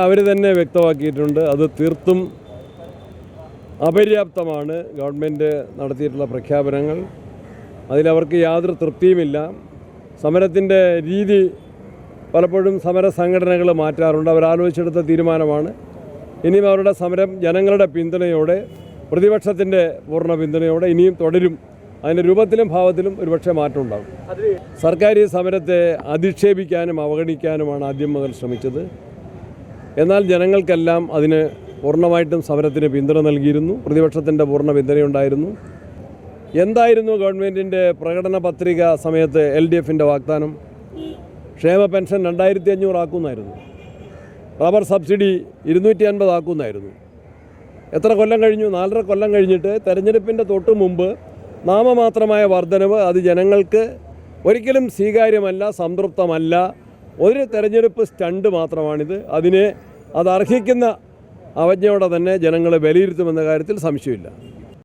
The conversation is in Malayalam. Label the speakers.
Speaker 1: അവർ തന്നെ വ്യക്തമാക്കിയിട്ടുണ്ട്. അത് തീർത്തും അപര്യാപ്തമാണ് ഗവൺമെൻറ് നടത്തിയിട്ടുള്ള പ്രഖ്യാപനങ്ങൾ. അതിലവർക്ക് യാതൊരു തൃപ്തിയുമില്ല. സമരത്തിൻ്റെ രീതി പലപ്പോഴും സമര സംഘടനകൾ മാറ്റാറുണ്ട്. അവരാലോചിച്ചെടുത്ത തീരുമാനമാണ്. ഇനിയും അവരുടെ സമരം ജനങ്ങളുടെ പിന്തുണയോടെ, പ്രതിപക്ഷത്തിൻ്റെ പൂർണ്ണ പിന്തുണയോടെ ഇനിയും തുടരും. അതിൻ്റെ രൂപത്തിലും ഭാവത്തിലും ഒരുപക്ഷെ മാറ്റം ഉണ്ടാകും. സർക്കാർ ഈ സമരത്തെ അധിക്ഷേപിക്കാനും അവഗണിക്കാനുമാണ് ആദ്യം മുതൽ ശ്രമിച്ചത്. എന്നാൽ ജനങ്ങൾക്കെല്ലാം അതിന് പൂർണ്ണമായിട്ടും സമരത്തിന് പിന്തുണ നൽകിയിരുന്നു. പ്രതിപക്ഷത്തിൻ്റെ പൂർണ്ണ പിന്തുണയുണ്ടായിരുന്നു. എന്തായിരുന്നു ഗവൺമെൻറ്റിൻ്റെ പ്രകടന പത്രിക സമയത്ത് LDFൻ്റെ വാഗ്ദാനം? ക്ഷേമ പെൻഷൻ 2500 ആക്കുന്നായിരുന്നു. റബ്ബർ സബ്സിഡി 250 ആക്കുന്നായിരുന്നു. എത്ര കൊല്ലം കഴിഞ്ഞു? 4.5 കൊല്ലം കഴിഞ്ഞിട്ട് തെരഞ്ഞെടുപ്പിൻ്റെ തൊട്ട് മുമ്പ് നാമമാത്രമായ വർധനവ് അത് ജനങ്ങൾക്ക് ഒരിക്കലും സ്വീകാര്യമല്ല, സംതൃപ്തമല്ല. ഒരു തെരഞ്ഞെടുപ്പ് സ്റ്റണ്ട് മാത്രമാണിത്. അത് അർഹിക്കുന്ന അവജ്ഞയോടെ തന്നെ ജനങ്ങളെ വിലയിരുത്തുമെന്ന കാര്യത്തിൽ സംശയമില്ല.